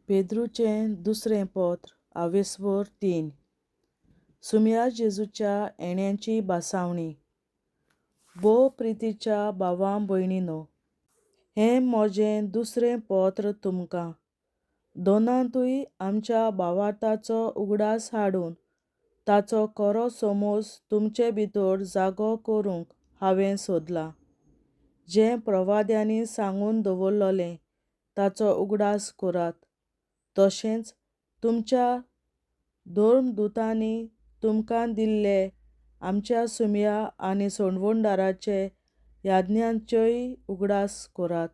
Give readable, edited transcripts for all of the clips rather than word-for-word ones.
पेद्रूचें दुसरें पत्र आवेसवर 3. सुम्या जेजूच्या येण्याची बासावणी. भोव प्रितीच्या भावां भयणीनो, हें म्हजें दुसरें पत्र तुमकां. दोनांतूय आमच्या भावार्थाचो उगडास हाडून ताचो खरो समज तुमचे भितर जागो करूंक हांवें सोदलां. जें प्रवाद्यांनी सांगून दवरलोलें ताचो उगडास करात. तशेंच तुमच्या धर्मदूतांनी तुमकां दिल्ले आमच्या सुम्या आनी सोडवणदाराचे याज्ञांचोय उगडास करात.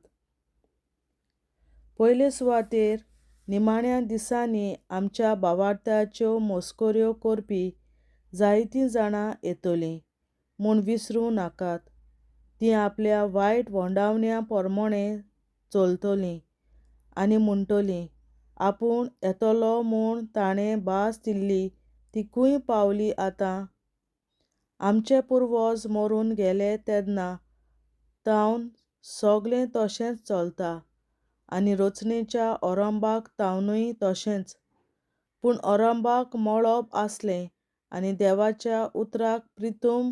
पयले सुवातेर निमाण्या दिसांनी आमच्या भावार्थाच्यो मस्कऱ्यो करपी जायतीं जाणां येतलीं म्हूण विसरूं नाकात. तीं आपल्या वायट वोंडावण्या पोरमोणें चलतलीं आनी म्हणटलीं, आपूण येतलो म्हूण ताणें भास दिल्ली ती खंय पावली आतां. आमचे पुर्वज मरून गेले तेन्ना तावन सगळें तशेंच चलता आनी रचनेच्या ओरंबाक तावनूय तशेंच. पूण ओरंबाक मळब आसलें आनी देवाच्या उतराक प्रितूम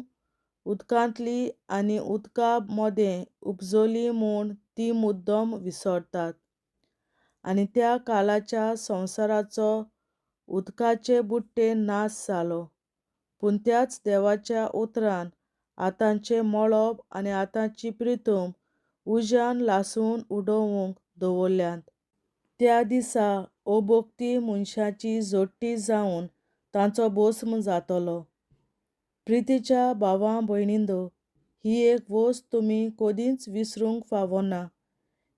उदकांतली आनी उदका मदें उपजली म्हूण ती मुद्दम विसरतात. आनी त्या कालाच्या संवसाराचो उदकाचे बुट्टेन नाश जालो. पूण त्याच देवाच्या उतरान आतांचें मळब आनी आतांची प्रितूम उज्यान लासून उडोवंक दवरल्यांत. त्या दिसा अभोक्ती मनशांची जोडटी जावन तांचो भस्म जातलो. प्रितीच्या भावां भयणींनो, ही एक वस्त तुमी कदींच विसरूंक फावना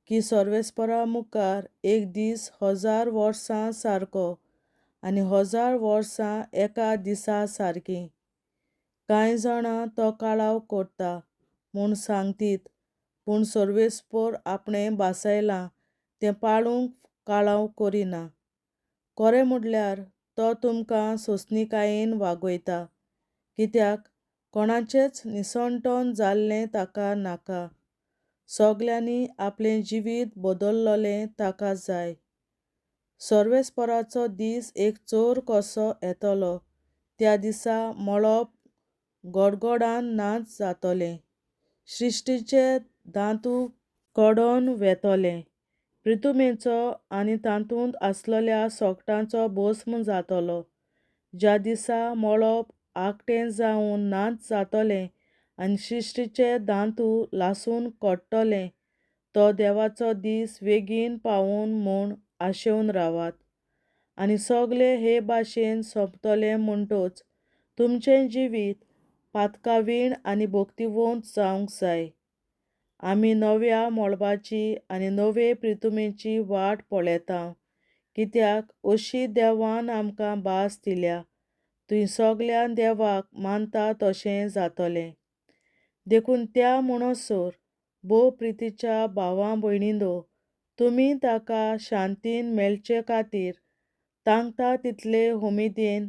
की सर्वेस्परा मुखार एक दीस 1000 वर्सां सारको आनी 1000 वर्सां एका दिसा सारकीं. कांय जाणां तो काळाव करता म्हूण सांगतीत, पूण सर्वेस्पर आपणें भासायलां तें पाळूंक काळाव करिना. खरें म्हणल्यार तो तुमकां सोंसणीकायेन वागयता, कित्याक कोणाचेंच निसणटोन जाल्लें ताका नाका. सगल्यांनी आपलें जिवीत बदल्लोलें ताका जाय. सर्वेस्पराचो दीस एक चोर कसो येतलो. त्या दिसा मळब गडगडान नाच जातलें. सृश्टीचे धातू कडोन वेतले. प्रितुमेचो आनी तातूंत आसलेल्या सोकटांचो भस्म जातलो. ज्या दिसा मळब आकटें जावन नाच जातलें आनी सृश्टीचे धातू लासून कोडटले, तो देवाचो दीस बेगीन पावूं म्हूण आशेवन रावात. आनी सगळें हे भाशेन सोंपतलें म्हणटच तुमचें जिवीत पातकावीण आनी भोक्तिवंत जावंक जाय. आमी नव्या मळबाची आनी नवे प्रितुमेची वाट पळयतांव, कित्याक अशी देवान आमकां भास दिल्या. थंय सगल्या देवाक मानता तशें जातलें. देखून त्या म्हणसर भोव प्रितीच्या भावां भयणींनो, तुमी ताका शांतीन मेळचे खातीर तांकता तितले उमेदीन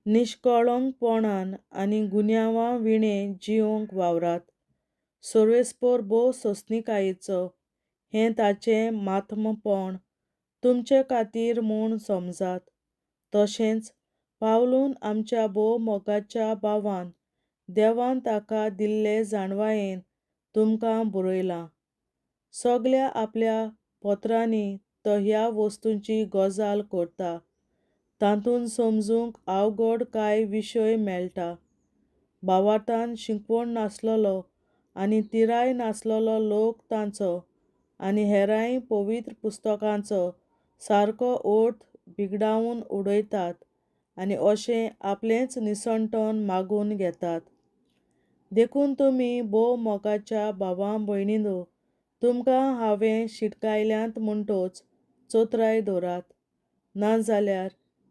निश्कळंकपणान आनी गुन्यांवा विणें जिवंक वावरात. सर्वेस्पर भोव सोंसणीकायेचो हें ताचें माथमपण तुमचे खातीर म्हूण समजात. तशेंच पावलून आमच्या भोव मोगाच्या भावान देवान ताका दिल्ले जाणवायेन तुमकां बरयलां. सगल्या आपल्या पत्रांनी तो ह्या वस्तूंची गजाल करता. तातूंत समजूंक अवघड कांय विशय मेळटा. भावार्थांत शिकवण नासलोलो आनी तिराय नासलोलो लोक तांचो आनी हेरांय पवित्र पुस्तकांचो सारको अर्थ बिगडावन उडयतात आनी अशें आपलेंच निसणटोन मागून घेतात. देखून तुमी भोव मोगाच्या भावां भयणींनो, तुमकां हांवें शिटकायल्यांत म्हणटच चोत्राय दवरात. नाजाल्यार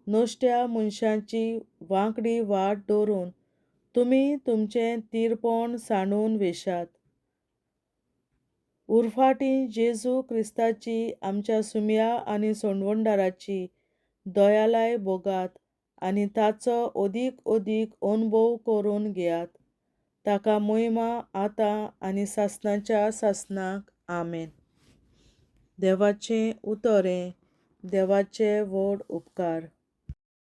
नश्ट्या मनशांची वांकडी वाट दवरून तुमी तुमचें तीरपण सांडून वेशात. उरफाटीं जेजू क्रिस्ताची आमच्या सुम्या आनी सोडवणदाराची दयालाय भोगात आनी ताचो अदीक अदीक अनुभव करून घेयात. ताका महिमा आतां आनी सासणाच्या सासणाक. आमेन. देवाचें उतरें. देवाचे व्हड उपकार.